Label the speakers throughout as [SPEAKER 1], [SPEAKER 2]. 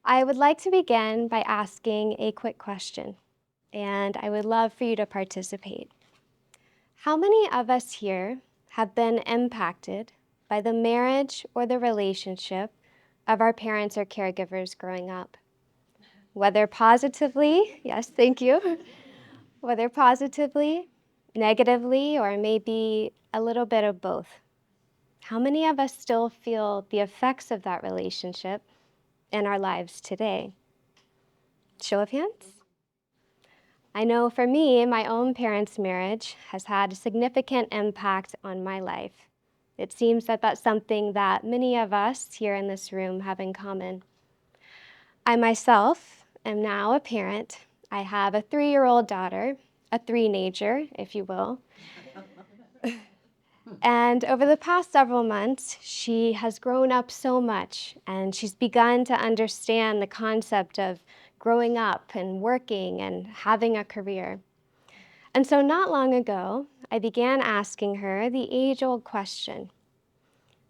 [SPEAKER 1] I would like to begin by asking a quick question, and I would love for you to participate. How many of us here have been impacted by the marriage or the relationship of our parents or caregivers growing up? Whether positively, yes, thank you, whether positively, negatively, or maybe a little bit of both. How many of us still feel the effects of that relationship in our lives today? Show of hands. I know for me, my own parents' marriage has had a significant impact on my life. It seems that that's something that many of us here in this room have in common. I myself am now a parent. I have a 3-year-old daughter, a three-nager, if you will. And over the past several months, she has grown up so much, and she's begun to understand the concept of growing up and working and having a career. And so not long ago, I began asking her the age-old question,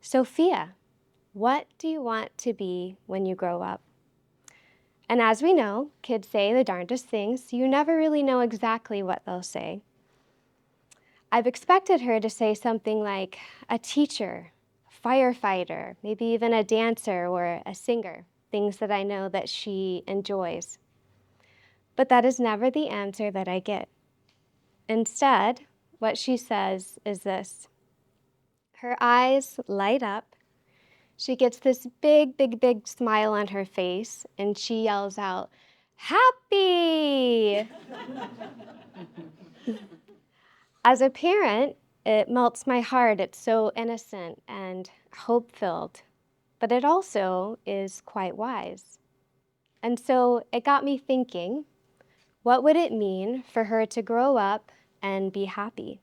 [SPEAKER 1] Sophia, what do you want to be when you grow up? And as we know, kids say the darndest things, so you never really know exactly what they'll say. I've expected her to say something like a teacher, firefighter, maybe even a dancer or a singer, things that I know that she enjoys. But that is never the answer that I get. Instead, what she says is this. Her eyes light up. She gets this big, big, big smile on her face, and she yells out, "Happy!" As a parent, it melts my heart. It's so innocent and hope-filled, but it also is quite wise. And so it got me thinking, what would it mean for her to grow up and be happy?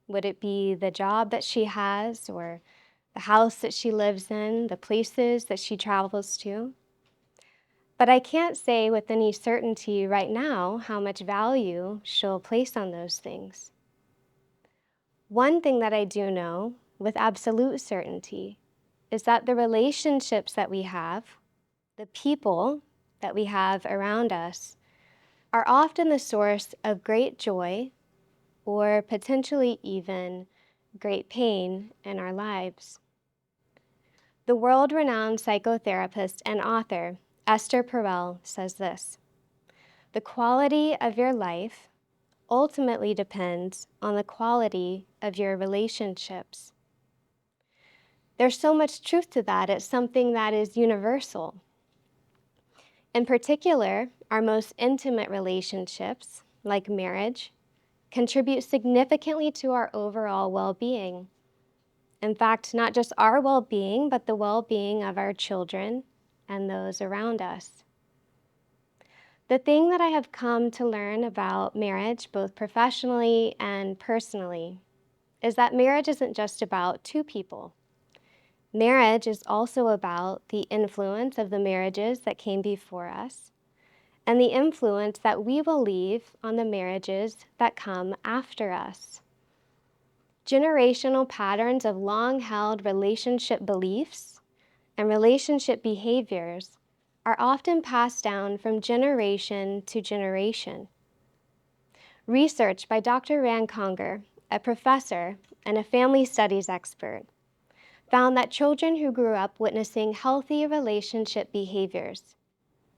[SPEAKER 1] Would it be the job that she has or the house that she lives in, the places that she travels to? But I can't say with any certainty right now how much value she'll place on those things. One thing that I do know with absolute certainty is that the relationships that we have, the people that we have around us, are often the source of great joy or potentially even great pain in our lives. The world-renowned psychotherapist and author Esther Perel says this, "The quality of your life ultimately depends on the quality of your relationships." There's so much truth to that. It's something that is universal. In particular, our most intimate relationships, like marriage, contribute significantly to our overall well-being. In fact, not just our well-being, but the well-being of our children and those around us. The thing that I have come to learn about marriage, both professionally and personally, is that marriage isn't just about two people. Marriage is also about the influence of the marriages that came before us and the influence that we will leave on the marriages that come after us. Generational patterns of long-held relationship beliefs and relationship behaviors are often passed down from generation to generation. Research by Dr. Rand Conger, a professor and a family studies expert, found that children who grew up witnessing healthy relationship behaviors,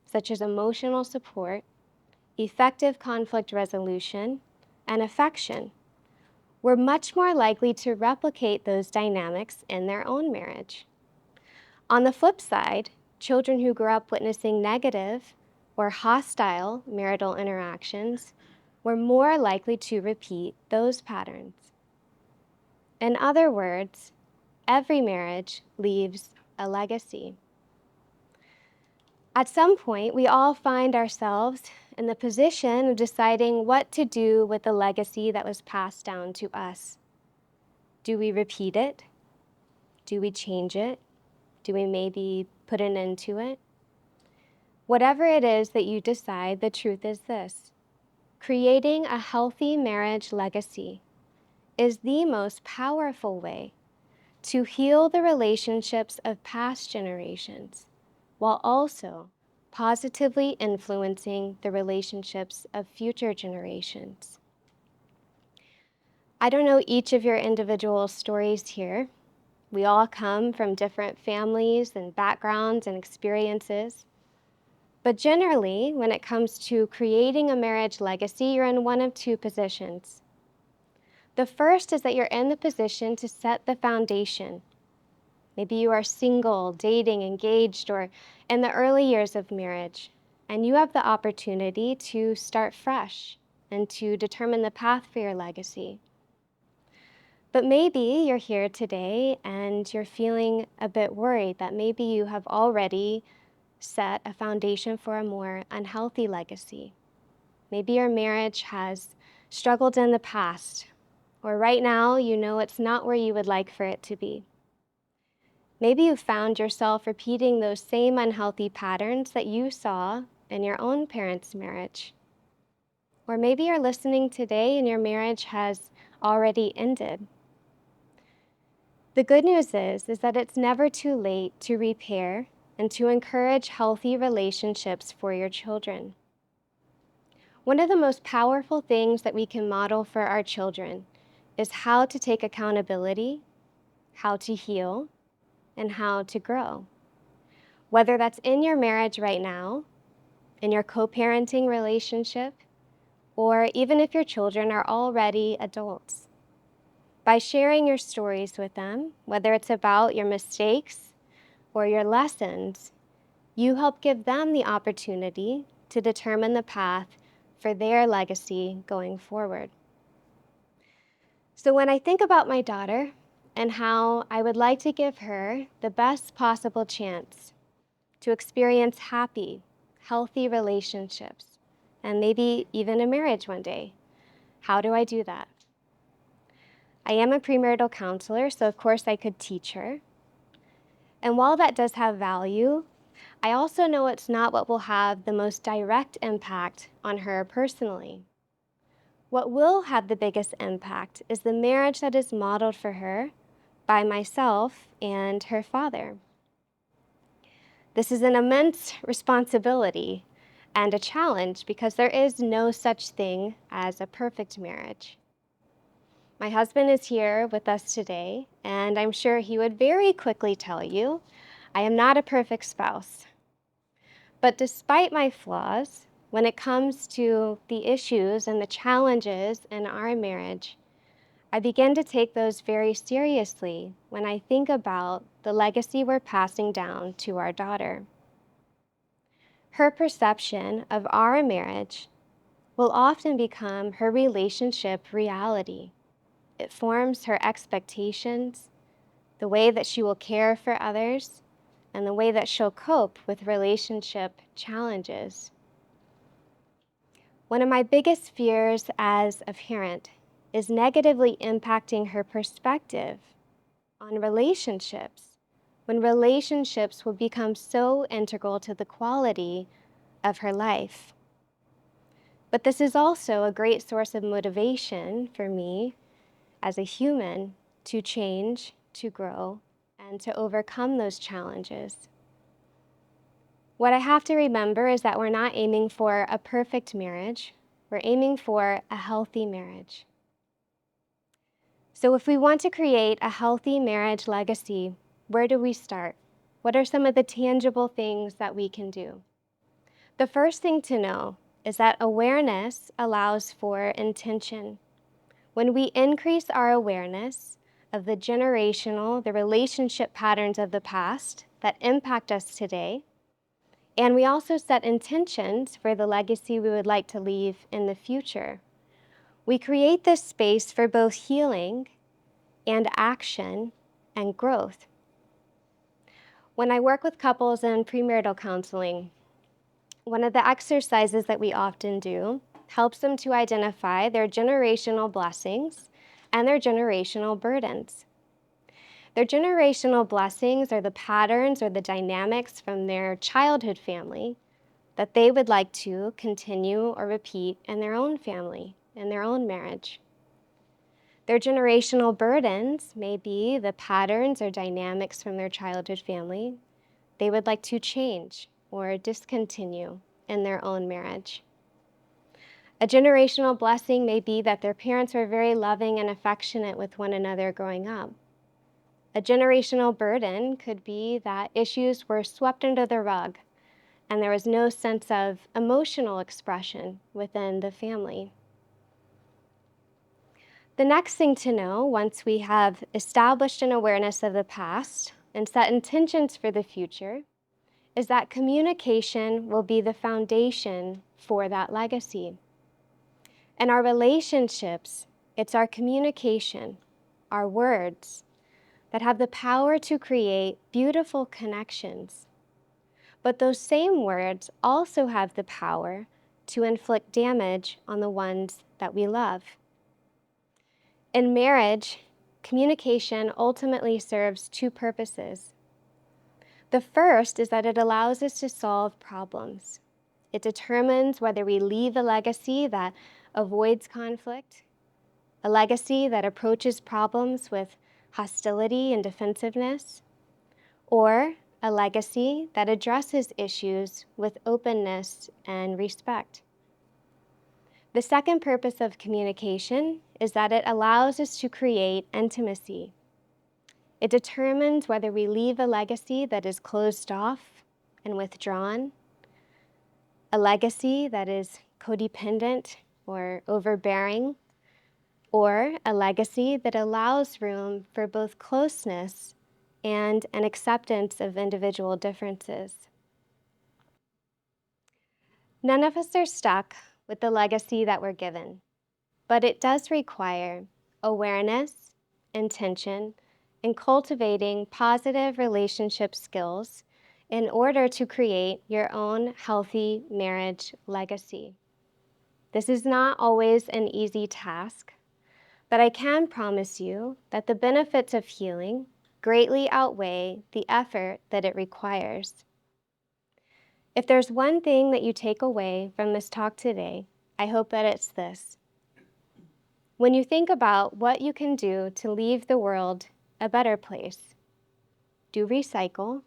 [SPEAKER 1] such as emotional support, effective conflict resolution, and affection, were much more likely to replicate those dynamics in their own marriage. On the flip side, children who grew up witnessing negative or hostile marital interactions were more likely to repeat those patterns. In other words, every marriage leaves a legacy. At some point, we all find ourselves in the position of deciding what to do with the legacy that was passed down to us. Do we repeat it? Do we change it? Do we maybe put an end to it? Whatever it is that you decide, the truth is this. Creating a healthy marriage legacy is the most powerful way to heal the relationships of past generations while also positively influencing the relationships of future generations. I don't know each of your individual stories here. We all come from different families and backgrounds and experiences. But generally, when it comes to creating a marriage legacy, you're in one of two positions. The first is that you're in the position to set the foundation. Maybe you are single, dating, engaged, or in the early years of marriage, and you have the opportunity to start fresh and to determine the path for your legacy. But maybe you're here today and you're feeling a bit worried that maybe you have already set a foundation for a more unhealthy legacy. Maybe your marriage has struggled in the past, or right now you know it's not where you would like for it to be. Maybe you found yourself repeating those same unhealthy patterns that you saw in your own parents' marriage. Or maybe you're listening today and your marriage has already ended. The good news is that it's never too late to repair and to encourage healthy relationships for your children. One of the most powerful things that we can model for our children is how to take accountability, how to heal, and how to grow. Whether that's in your marriage right now, in your co-parenting relationship, or even if your children are already adults. By sharing your stories with them, whether it's about your mistakes or your lessons, you help give them the opportunity to determine the path for their legacy going forward. So when I think about my daughter and how I would like to give her the best possible chance to experience happy, healthy relationships, and maybe even a marriage one day, how do I do that? I am a premarital counselor, so of course I could teach her. And while that does have value, I also know it's not what will have the most direct impact on her personally. What will have the biggest impact is the marriage that is modeled for her by myself and her father. This is an immense responsibility and a challenge because there is no such thing as a perfect marriage. My husband is here with us today, and I'm sure he would very quickly tell you, I am not a perfect spouse. But despite my flaws, when it comes to the issues and the challenges in our marriage, I begin to take those very seriously when I think about the legacy we're passing down to our daughter. Her perception of our marriage will often become her relationship reality. It forms her expectations, the way that she will care for others, and the way that she'll cope with relationship challenges. One of my biggest fears as a parent is negatively impacting her perspective on relationships, when relationships will become so integral to the quality of her life. But this is also a great source of motivation for me as a human to change, to grow, and to overcome those challenges. What I have to remember is that we're not aiming for a perfect marriage. We're aiming for a healthy marriage. So if we want to create a healthy marriage legacy, where do we start? What are some of the tangible things that we can do? The first thing to know is that awareness allows for intention. When we increase our awareness of the relationship patterns of the past that impact us today, and we also set intentions for the legacy we would like to leave in the future, we create this space for both healing and action and growth. When I work with couples in premarital counseling, one of the exercises that we often do helps them to identify their generational blessings and their generational burdens. Their generational blessings are the patterns or the dynamics from their childhood family that they would like to continue or repeat in their own family, in their own marriage. Their generational burdens may be the patterns or dynamics from their childhood family they would like to change or discontinue in their own marriage. A generational blessing may be that their parents were very loving and affectionate with one another growing up. A generational burden could be that issues were swept under the rug and there was no sense of emotional expression within the family. The next thing to know, once we have established an awareness of the past and set intentions for the future, is that communication will be the foundation for that legacy. In our relationships, it's our communication, our words, that have the power to create beautiful connections. But those same words also have the power to inflict damage on the ones that we love. In marriage, communication ultimately serves two purposes. The first is that it allows us to solve problems. It determines whether we leave a legacy that avoids conflict, a legacy that approaches problems with hostility and defensiveness, or a legacy that addresses issues with openness and respect. The second purpose of communication is that it allows us to create intimacy. It determines whether we leave a legacy that is closed off and withdrawn, a legacy that is codependent or overbearing, or a legacy that allows room for both closeness and an acceptance of individual differences. None of us are stuck with the legacy that we're given, but it does require awareness, intention, and cultivating positive relationship skills in order to create your own healthy marriage legacy. This is not always an easy task, but I can promise you that the benefits of healing greatly outweigh the effort that it requires. If there's one thing that you take away from this talk today, I hope that it's this. When you think about what you can do to leave the world a better place, do recycle,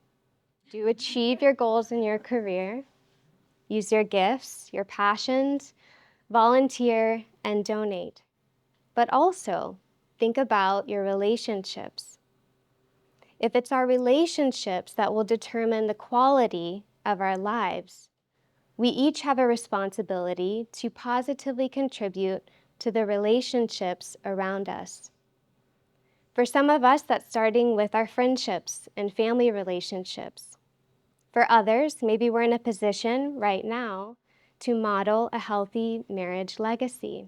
[SPEAKER 1] do achieve your goals in your career, use your gifts, your passions, volunteer, and donate. But also, think about your relationships. If it's our relationships that will determine the quality of our lives, we each have a responsibility to positively contribute to the relationships around us. For some of us, that's starting with our friendships and family relationships. For others, maybe we're in a position right now to model a healthy marriage legacy.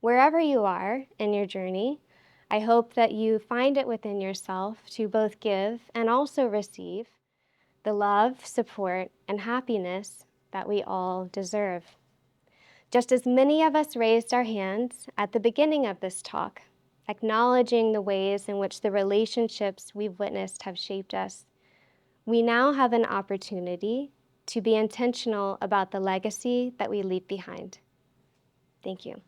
[SPEAKER 1] Wherever you are in your journey, I hope that you find it within yourself to both give and also receive the love, support, and happiness that we all deserve. Just as many of us raised our hands at the beginning of this talk, acknowledging the ways in which the relationships we've witnessed have shaped us, we now have an opportunity to be intentional about the legacy that we leave behind. Thank you.